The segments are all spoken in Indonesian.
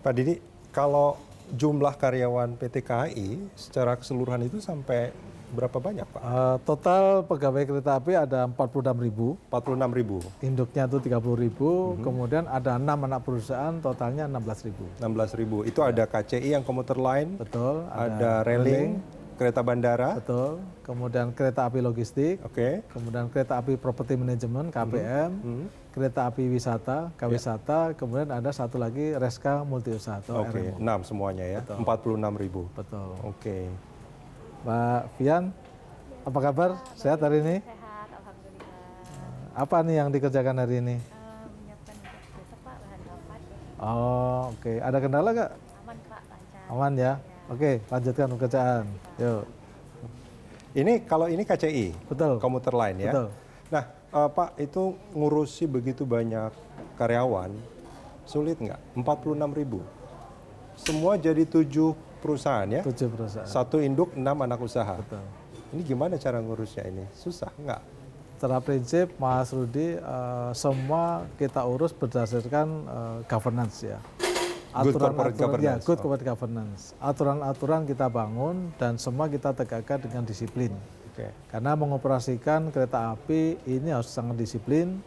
Pak Didi, kalau jumlah karyawan PT KAI secara keseluruhan itu sampai berapa banyak, Pak? Total pegawai kereta api ada 46.000. 46.000. Induknya itu 30.000, kemudian ada 6 anak perusahaan, totalnya 16.000. 16.000. Itu ada KCI yang komuter line, Betul. ada railing, kereta bandara, Betul. Kemudian kereta api logistik, oke, kemudian kereta api property management (KPM), kereta api wisata (KWisata), kemudian ada satu lagi Reska Multiusaha atau oke, RMU. 6 semuanya ya, 46.000. Betul. Oke. Mbak Fian, apa kabar? Sehat hari ini? Sehat, alhamdulillah. Apa nih yang dikerjakan hari ini? Menyiapkan untuk besok Pak, bahan rapat. Oh, oke. Ada kendala nggak? Aman Pak, lancar. Aman ya? Oke, lanjutkan pekerjaan. Yuk. Ini kalau ini KCI, Betul. komuter line ya. Betul. Nah, Pak, itu ngurusi begitu banyak karyawan, sulit nggak? 46.000. Semua jadi 7 perusahaan ya? 7 perusahaan. Satu induk, 6 anak usaha. Betul. Ini gimana cara ngurusnya ini? Susah nggak? Secara prinsip, Mas Rudi, semua kita urus berdasarkan governance ya. Good corporate governance. Good corporate governance. Aturan-aturan kita bangun dan semua kita tegakkan dengan disiplin. Oke. Karena mengoperasikan kereta api ini harus sangat disiplin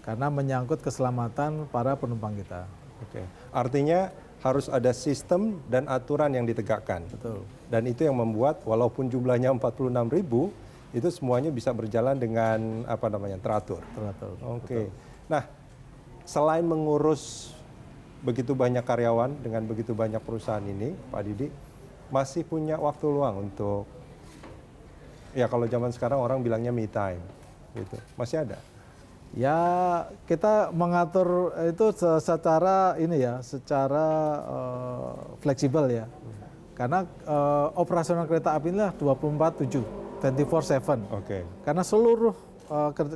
karena menyangkut keselamatan para penumpang kita. Oke. Artinya harus ada sistem dan aturan yang ditegakkan. Betul. Dan itu yang membuat walaupun jumlahnya 46.000, itu semuanya bisa berjalan dengan teratur. Teratur. Oke. Nah, selain mengurus begitu banyak karyawan dengan begitu banyak perusahaan ini, Pak Didi masih punya waktu luang untuk, ya kalau zaman sekarang orang bilangnya me time, gitu. Masih ada? Ya, kita mengatur itu secara ini ya, secara fleksibel ya. Karena operasional kereta api inilah 24/7, 24/7. Oke. Karena seluruh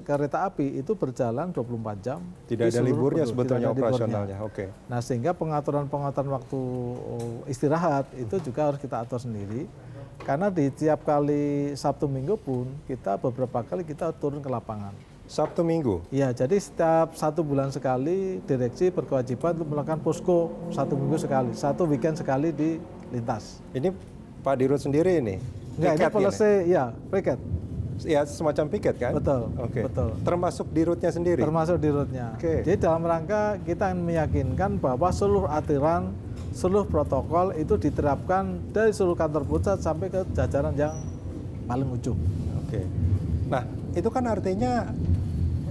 kereta api itu berjalan 24 jam. Tidak ada liburnya Tidak sebetulnya ada liburnya. operasionalnya. Oke. Nah, sehingga pengaturan-pengaturan waktu istirahat itu juga harus kita atur sendiri. Karena di tiap kali Sabtu Minggu pun kita beberapa kali kita turun ke lapangan. Sabtu Minggu? Iya, jadi setiap 1 bulan sekali direksi berkewajiban untuk melakukan posko 1 minggu sekali, 1 weekend sekali di lintas. Ini Pak Dirut sendiri ini? Enggak, ini Piket policy, ya, piket. Ya, semacam piket kan? Betul, Oke. betul. Termasuk dirutnya sendiri? Termasuk di rootnya. Oke. Jadi dalam rangka kita ingin meyakinkan bahwa seluruh aturan, seluruh protokol itu diterapkan dari seluruh kantor pusat sampai ke jajaran yang paling ujung. Oke. Nah, itu kan artinya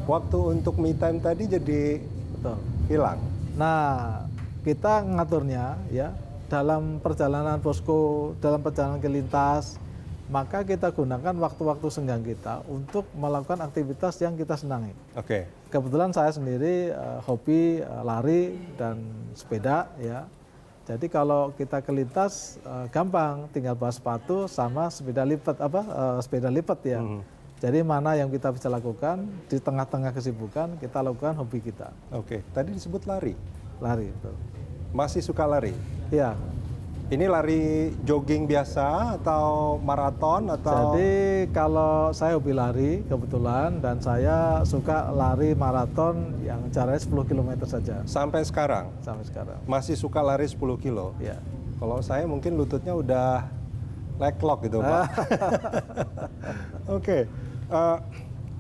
waktu untuk me time tadi jadi Betul. hilang. Nah, kita ngaturnya ya dalam perjalanan posko, dalam perjalanan ke lintas, maka kita gunakan waktu-waktu senggang kita untuk melakukan aktivitas yang kita senangi. Oke. Kebetulan saya sendiri hobi lari dan sepeda ya. Jadi kalau kita ke lintas gampang, tinggal bawa sepatu sama sepeda lipat sepeda lipat ya. Jadi mana yang kita bisa lakukan di tengah-tengah kesibukan kita lakukan hobi kita. Oke. Tadi disebut lari. Lari betul. Masih suka lari? Iya. Ini lari jogging biasa atau maraton atau? Jadi kalau saya hobi lari kebetulan dan saya suka lari maraton yang jaraknya 10 km saja Sampai sekarang? sampai sekarang. Masih suka lari 10 kilo? Ya. Kalau saya mungkin lututnya udah leglok gitu Pak. Oke.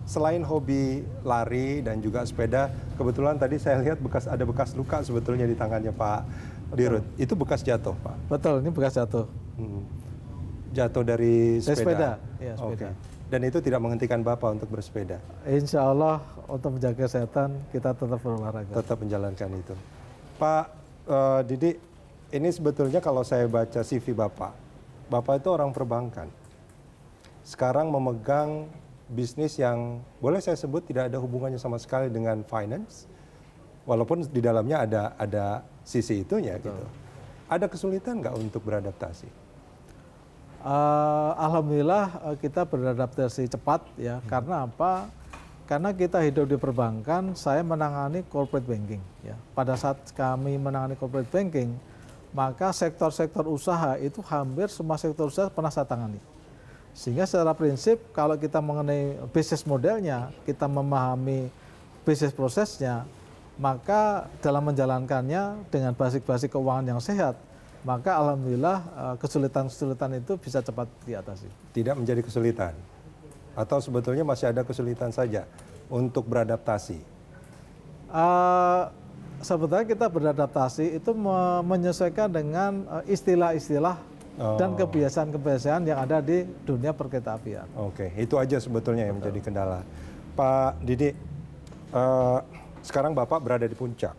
Selain hobi lari dan juga sepeda, kebetulan tadi saya lihat ada bekas luka sebetulnya di tangannya Pak Dirut. Itu bekas jatuh Pak? Betul, ini bekas jatuh. Jatuh dari Dari sepeda? Iya, sepeda. Oke. Dan itu tidak menghentikan Bapak untuk bersepeda? Insya Allah untuk menjaga kesehatan kita tetap berolahraga. Tetap menjalankan itu. Pak Didi, ini sebetulnya kalau saya baca CV Bapak itu orang perbankan. Sekarang memegang bisnis yang boleh saya sebut tidak ada hubungannya sama sekali dengan finance, walaupun di dalamnya ada sisi itunya gitu. Ada kesulitan nggak untuk beradaptasi? Alhamdulillah kita beradaptasi cepat ya. Karena apa? Karena kita hidup di perbankan, saya menangani corporate banking ya. Pada saat kami menangani corporate banking, maka sektor-sektor usaha itu hampir semua sektor usaha pernah saya tangani. Sehingga secara prinsip kalau kita mengenai bisnis modelnya, kita memahami bisnis prosesnya, maka dalam menjalankannya dengan basic-basic keuangan yang sehat, maka alhamdulillah kesulitan-kesulitan itu bisa cepat diatasi. Tidak menjadi kesulitan? Atau sebetulnya masih ada kesulitan saja untuk beradaptasi? Sebetulnya kita beradaptasi itu menyesuaikan dengan istilah-istilah dan kebiasaan-kebiasaan yang ada di dunia perkeretaapian. Oke, itu aja sebetulnya yang menjadi kendala. Pak Didi, sekarang Bapak berada di puncak.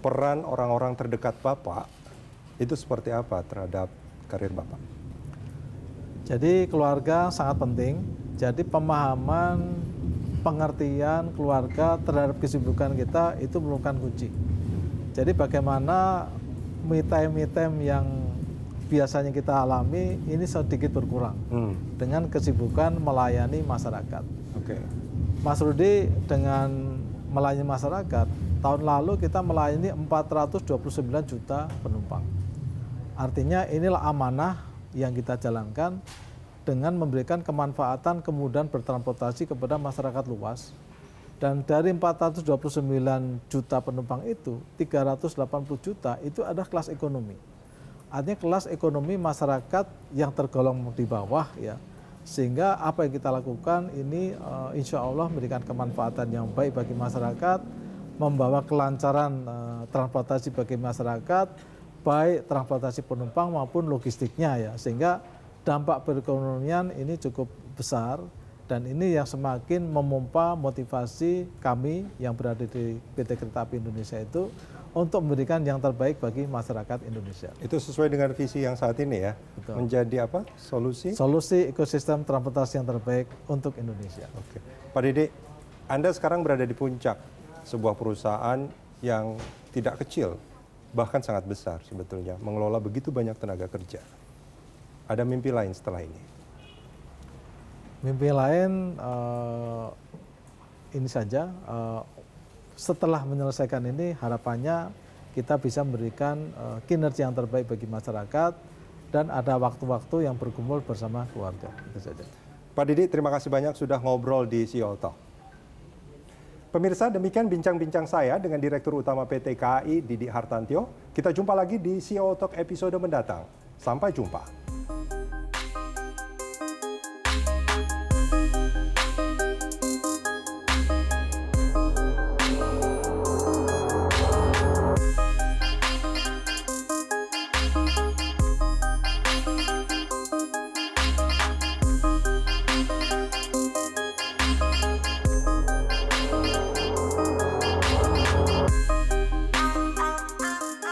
Peran orang-orang terdekat Bapak itu seperti apa terhadap karir Bapak? Jadi keluarga sangat penting. Jadi pemahaman, pengertian keluarga terhadap kesibukan kita itu merupakan kunci. Jadi bagaimana me time yang biasanya kita alami ini sedikit berkurang dengan kesibukan melayani masyarakat. Oke. Mas Rudi, dengan melayani masyarakat, tahun lalu kita melayani 429 juta penumpang. Artinya inilah amanah yang kita jalankan dengan memberikan kemanfaatan kemudahan bertransportasi kepada masyarakat luas. Dan dari 429 juta penumpang itu, 380 juta itu adalah kelas ekonomi. Artinya kelas ekonomi masyarakat yang tergolong di bawah ya. Sehingga apa yang kita lakukan ini insya Allah memberikan kemanfaatan yang baik bagi masyarakat, membawa kelancaran transportasi bagi masyarakat, baik transportasi penumpang maupun logistiknya ya. Sehingga dampak perekonomian ini cukup besar dan ini yang semakin memompa motivasi kami yang berada di PT Kereta Api Indonesia itu untuk memberikan yang terbaik bagi masyarakat Indonesia. Itu sesuai dengan visi yang saat ini ya? Betul. Menjadi apa? Solusi? Solusi ekosistem transportasi yang terbaik untuk Indonesia. Oke. Pak Didi, Anda sekarang berada di puncak sebuah perusahaan yang tidak kecil, bahkan sangat besar sebetulnya, mengelola begitu banyak tenaga kerja. Ada mimpi lain setelah ini? Mimpi lain ini saja, setelah menyelesaikan ini harapannya kita bisa memberikan kinerja yang terbaik bagi masyarakat dan ada waktu-waktu yang berkumpul bersama keluarga. Itu saja. Pak Didi, terima kasih banyak sudah ngobrol di CEO Talk. Pemirsa, demikian bincang-bincang saya dengan Direktur Utama PT KAI, Didi Hartantyo. Kita jumpa lagi di CEO Talk episode mendatang. Sampai jumpa.